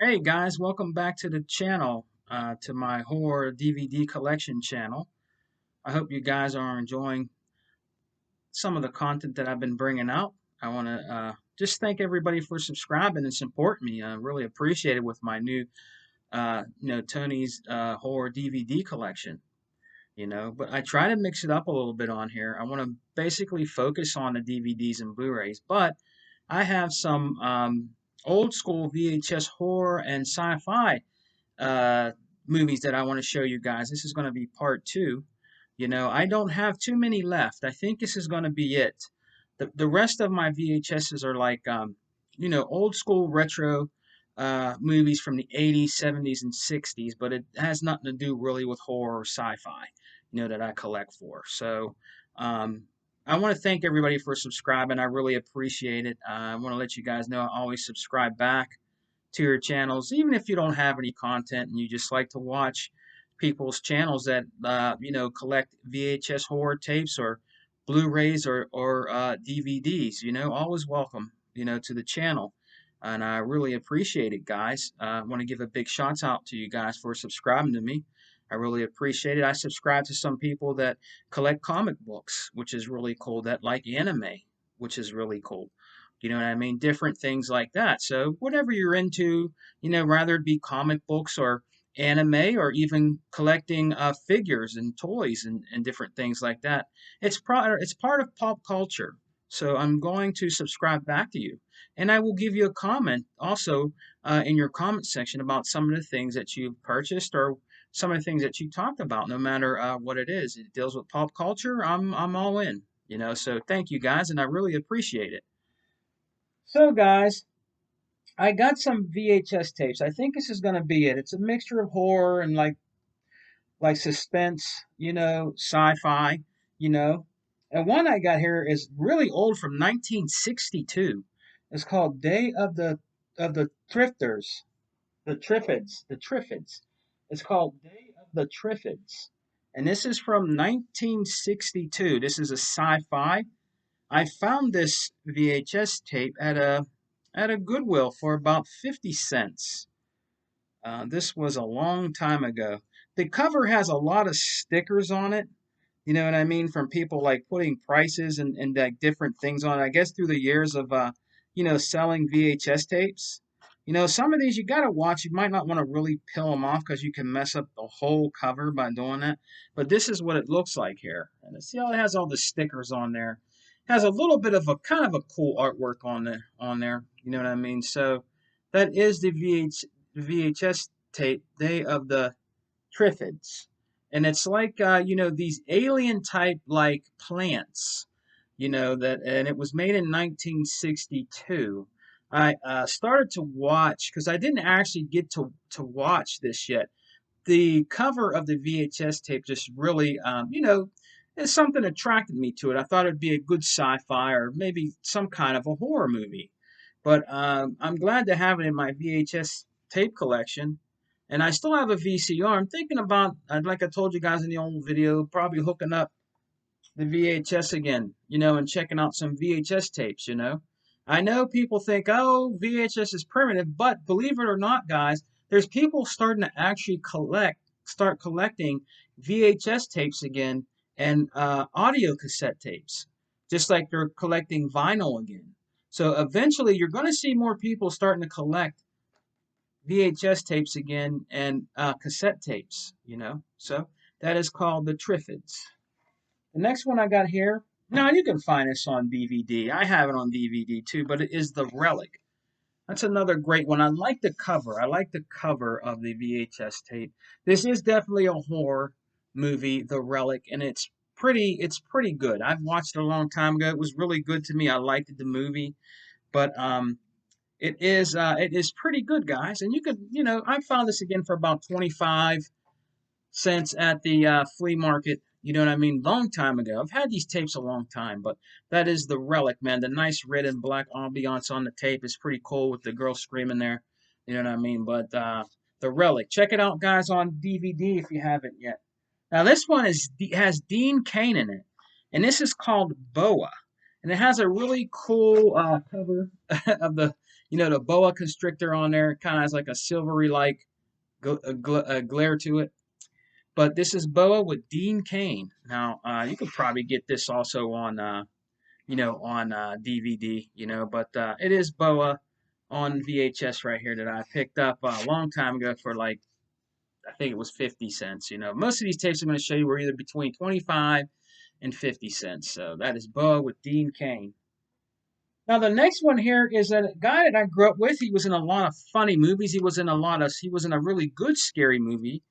Hey guys, welcome back to the channel, to my horror DVD collection channel. I hope you guys are enjoying some of the content that I've been bringing out. I want to just thank everybody for subscribing and supporting me. I really appreciate it with my new, Tony's horror DVD collection. But I try to mix it up a little bit on here. I want to basically focus on the DVDs and Blu-rays, but I have some old school VHS horror and sci-fi uh, movies that I want to show you guys. This is going to be part two. I don't have too many left. I think this is going to be it. The rest of my VHSs are like, old school retro movies from the 80s, 70s, and 60s, but it has nothing to do really with horror or sci-fi, that I collect for. So, I want to thank everybody for subscribing. I really appreciate it. I want to let you guys know I always subscribe back to your channels, even if you don't have any content and you just like to watch people's channels that collect VHS horror tapes or Blu-rays or DVDs. Always welcome to the channel, and I really appreciate it, guys. I want to give a big shout out to you guys for subscribing to me. I really appreciate it. I subscribe to some people that collect comic books, which is really cool, that like anime, which is really cool. You know what I mean? Different things like that. So whatever you're into, rather it be comic books or anime or even collecting figures and toys and different things like that. It's part of pop culture. So I'm going to subscribe back to you. And I will give you a comment also in your comment section about some of the things that you've purchased or some of the things that you talked about, no matter what it is. It deals with pop culture. I'm all in. So thank you guys, and I really appreciate it. So, guys, I got some VHS tapes. I think this is going to be it. It's a mixture of horror and like suspense, sci-fi, you know. And one I got here is really old from 1962. It's called Day of the Thrifters, the Triffids. It's called Day of the Triffids. And this is from 1962. This is a sci-fi. I found this VHS tape at a Goodwill for about 50 cents. This was a long time ago. The cover has a lot of stickers on it. You know what I mean? From people like putting prices and like different things on it. I guess through the years of selling VHS tapes. Some of these you gotta watch. You might not want to really peel them off because you can mess up the whole cover by doing that. But this is what it looks like here. And see how it has all the stickers on there. Has a little bit of a kind of a cool artwork on there. You know what I mean? So that is the VHS tape, Day of the Triffids. And it's like these alien type like plants, and it was made in 1962. I started to watch because I didn't actually get to watch this yet. The cover of the VHS tape just really, is something attracted me to it. I thought it'd be a good sci-fi or maybe some kind of a horror movie. But I'm glad to have it in my VHS tape collection. And I still have a VCR. I'm thinking about, like I told you guys in the old video, probably hooking up the VHS again, and checking out some VHS tapes. I know people think, oh, VHS is primitive, but believe it or not, guys, there's people starting to actually start collecting VHS tapes again and audio cassette tapes, just like they're collecting vinyl again. So eventually, you're going to see more people starting to collect VHS tapes again and cassette tapes. So that is called the Triffids. The next one I got here, now you can find this on DVD. I have it on DVD too, but it is The Relic. That's another great one. I like the cover. I like the cover of the VHS tape. This is definitely a horror movie, The Relic, and it's pretty good. I've watched it a long time ago. It was really good to me. I liked the movie, but it is pretty good, guys. And I found this again for about 25 cents at the flea market. You know what I mean? Long time ago. I've had these tapes a long time, but that is The Relic, man. The nice red and black ambiance on the tape is pretty cool with the girl screaming there. You know what I mean? But The Relic. Check it out, guys, on DVD if you haven't yet. Now this one has Dean Cain in it, and this is called Boa, and it has a really cool cover of the You know, the boa constrictor on there kind of has like a silvery like glare to it. But this is Boa with Dean Cain. Now, you could probably get this also on, on DVD, but it is Boa on VHS right here that I picked up a long time ago for like, I think it was 50 cents. Most of these tapes I'm going to show you were either between 25 and 50 cents. So that is Boa with Dean Cain. Now the next one here is a guy that I grew up with. He was in a lot of funny movies. He was in a really good scary movie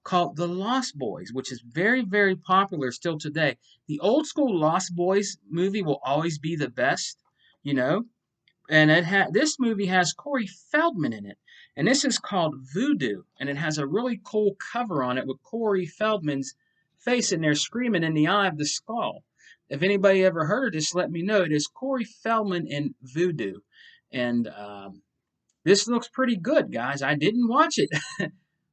called The Lost Boys, which is very, very popular still today. The old school Lost Boys movie will always be the best, you know. And this movie has Corey Feldman in it, and this is called Voodoo, and it has a really cool cover on it with Corey Feldman's face in there screaming in the eye of the skull. If anybody ever heard of this, let me know. It is Corey Feldman in Voodoo, and this looks pretty good, guys. I didn't watch it.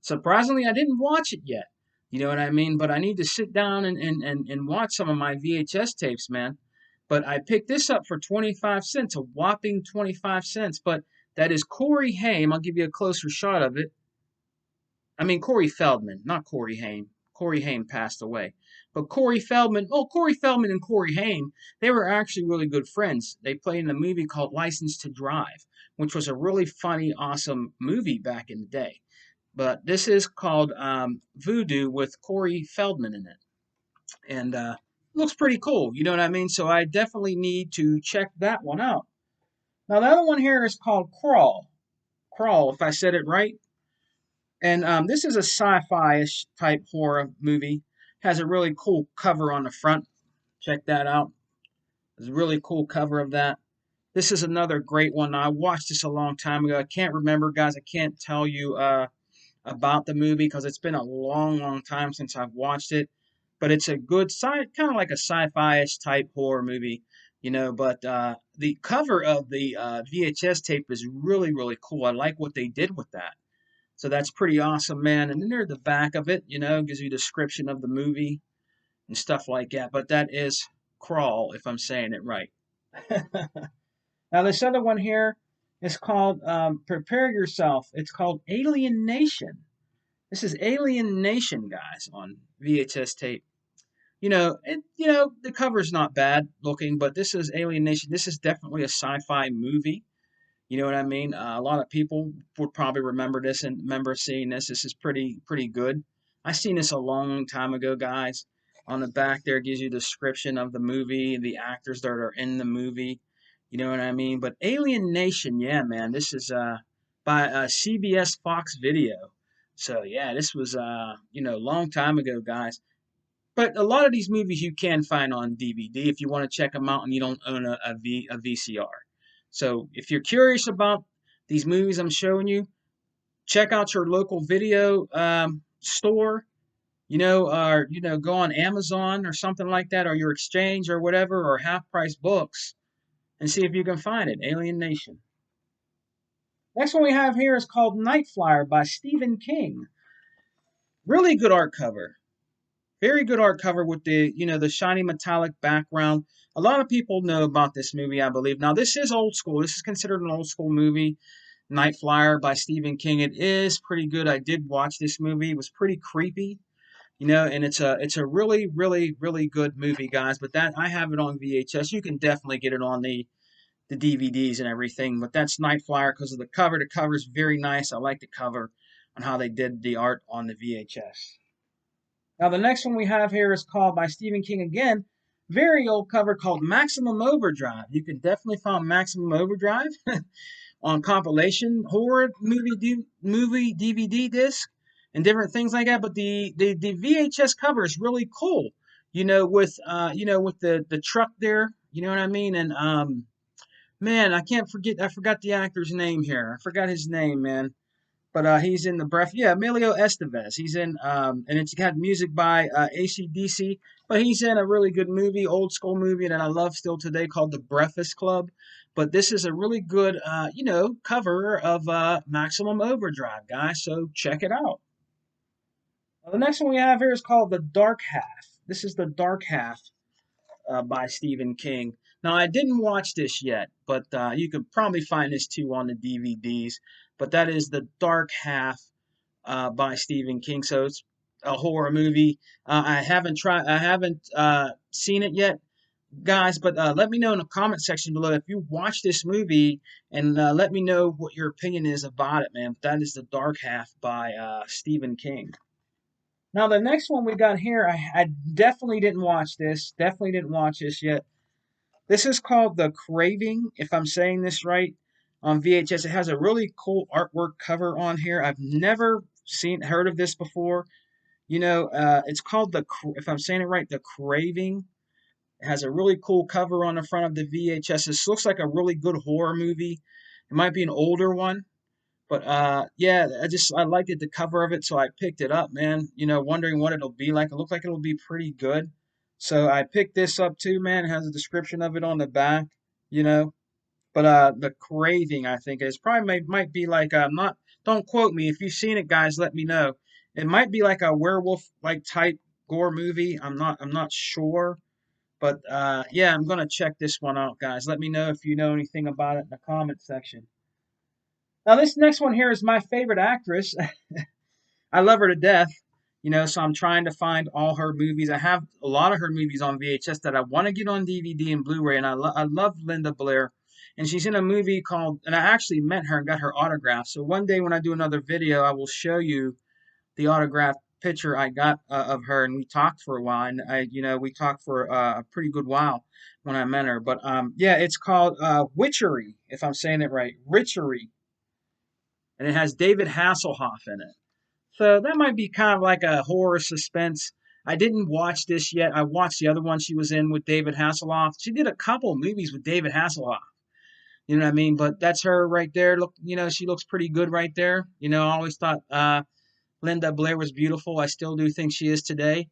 Surprisingly, I didn't watch it yet. You know what I mean? But I need to sit down and watch some of my VHS tapes, man. But I picked this up for 25 cents, a whopping 25 cents. But that is Corey Haim. I'll give you a closer shot of it. I mean, Corey Feldman, not Corey Haim. Corey Haim passed away. But Corey Feldman, Corey Feldman and Corey Haim, they were actually really good friends. They played in a movie called License to Drive, which was a really funny, awesome movie back in the day. But this is called Voodoo with Corey Feldman in it. And looks pretty cool. You know what I mean? So I definitely need to check that one out. Now, the other one here is called Crawl. Crawl, if I said it right. And this is a sci-fi-ish type horror movie. Has a really cool cover on the front. Check that out. There's a really cool cover of that. This is another great one. Now, I watched this a long time ago. I can't remember, guys. I can't tell you about the movie because it's been a long, long time since I've watched it. But it's a good kind of like a sci-fi-ish type horror movie, But the cover of the VHS tape is really, really cool. I like what they did with that. So that's pretty awesome, man. And then there's the back of it, gives you a description of the movie and stuff like that. But that is Crawl, if I'm saying it right. Now, this other one here is called Prepare Yourself. It's called Alien Nation. This is Alien Nation, guys, on VHS tape. The cover's not bad looking, but this is Alien Nation. This is definitely a sci-fi movie. You know what I mean? A lot of people would probably remember this and remember seeing this. This is pretty good. I seen this a long time ago, guys. On the back there, it gives you a description of the movie, the actors that are in the movie. You know what I mean? But Alien Nation, yeah, man. This is by CBS Fox Video. So yeah, this was a long time ago, guys. But a lot of these movies you can find on DVD if you want to check them out and you don't own a VCR. So if you're curious about these movies I'm showing you, check out your local video store, or go on Amazon or something like that, or your exchange or whatever, or half price books, and see if you can find it. Alien Nation. Next one we have here is called Night Flyer by Stephen King. Really good art cover. Very good art cover with the shiny metallic background. A lot of people know about this movie, I believe. Now, this is old school. This is considered an old school movie. Night Flyer by Stephen King. It is pretty good. I did watch this movie. It was pretty creepy, and it's a really, really, really good movie, guys. But that I have it on VHS. You can definitely get it on the DVDs and everything. But that's Night Flyer because of the cover. The cover is very nice. I like the cover on how they did the art on the VHS. Now, the next one we have here is called by Stephen King again. Very old cover called Maximum Overdrive. You can definitely find Maximum Overdrive on compilation horror movie DVD disc and different things like that. But the VHS cover is really cool. With the truck there. You know what I mean? And man, I forgot the actor's name here. I forgot his name, man. But he's in the breath. Yeah, Emilio Estevez. He's in, and it's got music by AC/DC. But he's in a really good movie, old school movie that I love still today called The Breakfast Club. But this is a really good, cover of Maximum Overdrive, guys. So check it out. Now, the next one we have here is called The Dark Half. This is The Dark Half by Stephen King. Now, I didn't watch this yet, but you could probably find this too on the DVDs. But that is The Dark Half by Stephen King. So it's a horror movie. I haven't seen it yet, guys. But let me know in the comment section below if you watch this movie, and let me know what your opinion is about it, man. That is The Dark Half by Stephen King. Now, the next one we got here, I definitely didn't watch this. Definitely didn't watch this yet. This is called The Craving, if I'm saying this right, on VHS. It has a really cool artwork cover on here. I've never heard of this before. It's called if I'm saying it right, The Craving. It has a really cool cover on the front of the VHS. This looks like a really good horror movie. It might be an older one, but yeah, I liked it, the cover of it, so I picked it up, man. Wondering what it'll be like. It looked like it'll be pretty good. So I picked this up too, man. It has a description of it on the back, you know. But The Craving, I think, is probably might be like not. Don't quote me. If you've seen it, guys, let me know. It might be like a werewolf like type gore movie. I'm not sure. But yeah, I'm gonna check this one out, guys. Let me know if you know anything about it in the comment section. Now, this next one here is my favorite actress. I love her to death, so I'm trying to find all her movies. I have a lot of her movies on VHS that I want to get on DVD and Blu-ray, and I love Linda Blair. And she's in a movie called, and I actually met her and got her autograph. So one day when I do another video, I will show you the autographed picture I got of her, and we talked for a while, and we talked for a pretty good while when I met her. But yeah, it's called Witchery, if I'm saying it right, Witchery, and it has David Hasselhoff in it. So that might be kind of like a horror suspense. I didn't watch this yet. I watched the other one she was in with David Hasselhoff. She did a couple movies with David Hasselhoff. You know what I mean? But that's her right there. Look, she looks pretty good right there. I always thought Linda Blair was beautiful. I still do think she is today.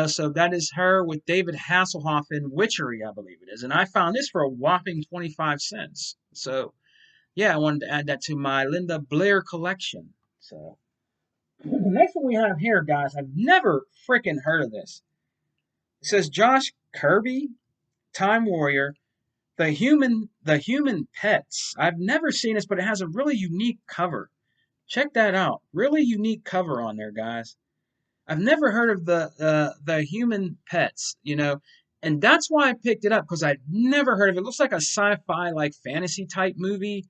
So that is her with David Hasselhoff in Witchery, I believe it is. And I found this for a whopping 25 cents. So yeah, I wanted to add that to my Linda Blair collection. So the next one we have here, guys, I've never freaking heard of this. It says Josh Kirby, Time Warrior, the human pets. I've never seen this, but it has a really unique cover. Check that out. Really unique cover on there, guys. I've never heard of the human pets, and that's why I picked it up because I'd never heard of it. It looks like a sci-fi, like fantasy type movie,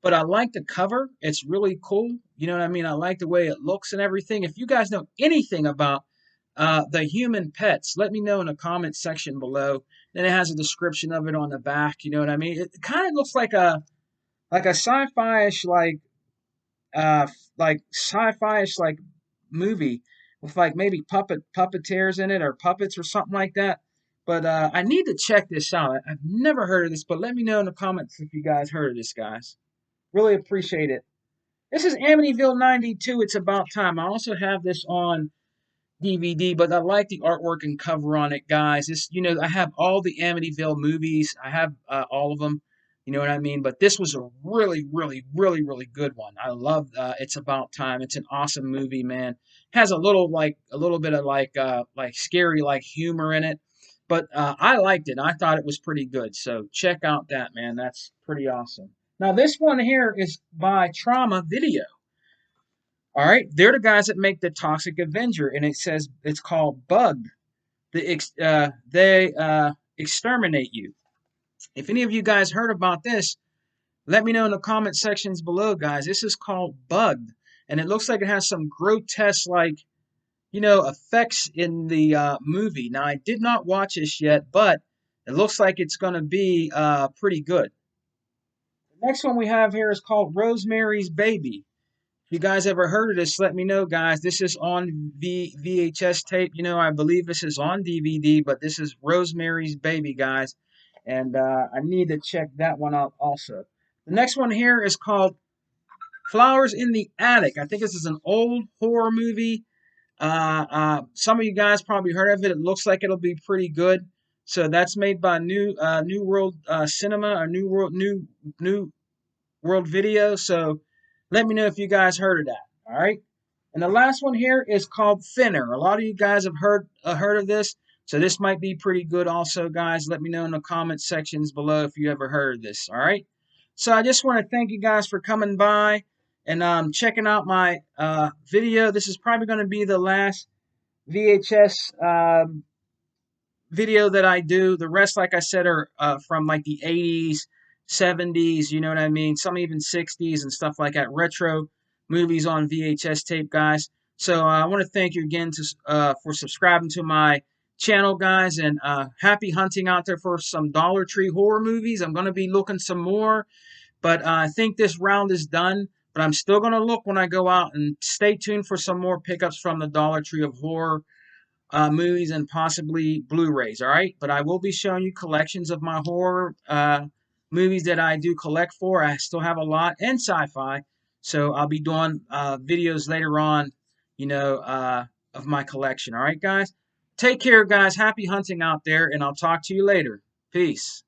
but I like the cover. It's really cool. You know what I mean? I like the way it looks and everything. If you guys know anything about the human pets, let me know in the comment section below. Then it has a description of it on the back. You know what I mean? It kind of looks like a sci-fi-ish like sci-fi-ish like movie with like maybe puppeteers in it or puppets or something like that. But I need to check this out. I've never heard of this, but let me know in the comments if you guys heard of this, guys. Really appreciate it. This is Amityville 92. It's about time. I also have this on DVD, but I like the artwork and cover on it, guys. I have all the Amityville movies. I have all of them. You know what I mean? But this was a really, really, really, really good one. I love It's About Time. It's an awesome movie, man. Has a little bit of like scary like humor in it. But I liked it. I thought it was pretty good. So check out that, man. That's pretty awesome. Now this one here is by Trauma Video. All right, they're the guys that make the Toxic Avenger, and it says it's called Bug. They exterminate you. If any of you guys heard about this, let me know in the comment sections below, guys. This is called Bugged, and it looks like it has some grotesque, effects in the movie. Now, I did not watch this yet, but it looks like it's going to be pretty good. The next one we have here is called Rosemary's Baby. If you guys ever heard of this, let me know, guys. This is on VHS tape. I believe this is on DVD, but this is Rosemary's Baby, guys. And I need to check that one out also. The next one here is called Flowers in the Attic. I think this is an old horror movie. Some of you guys probably heard of it. It looks like it'll be pretty good. So that's made by New World Cinema or New World Video. So let me know if you guys heard of that. All right. And the last one here is called Thinner. A lot of you guys have heard of this. So this might be pretty good also, guys. Let me know in the comment sections below if you ever heard this, all right? So I just want to thank you guys for coming by and checking out my video. This is probably going to be the last VHS video that I do. The rest, like I said, are from like the 80s, 70s, you know what I mean? Some even 60s and stuff like that. Retro movies on VHS tape, guys. So I want to thank you again for subscribing to my channel, guys, and happy hunting out there for some Dollar Tree horror movies. I'm going to be looking some more, but I think this round is done. But I'm still going to look when I go out, and stay tuned for some more pickups from the Dollar Tree of horror movies and possibly Blu-rays. All right, but I will be showing you collections of my horror movies that I do collect for. I still have a lot, and sci-fi. So I'll be doing videos later on, you know, of my collection. All right, guys. Take care, guys. Happy hunting out there, and I'll talk to you later. Peace.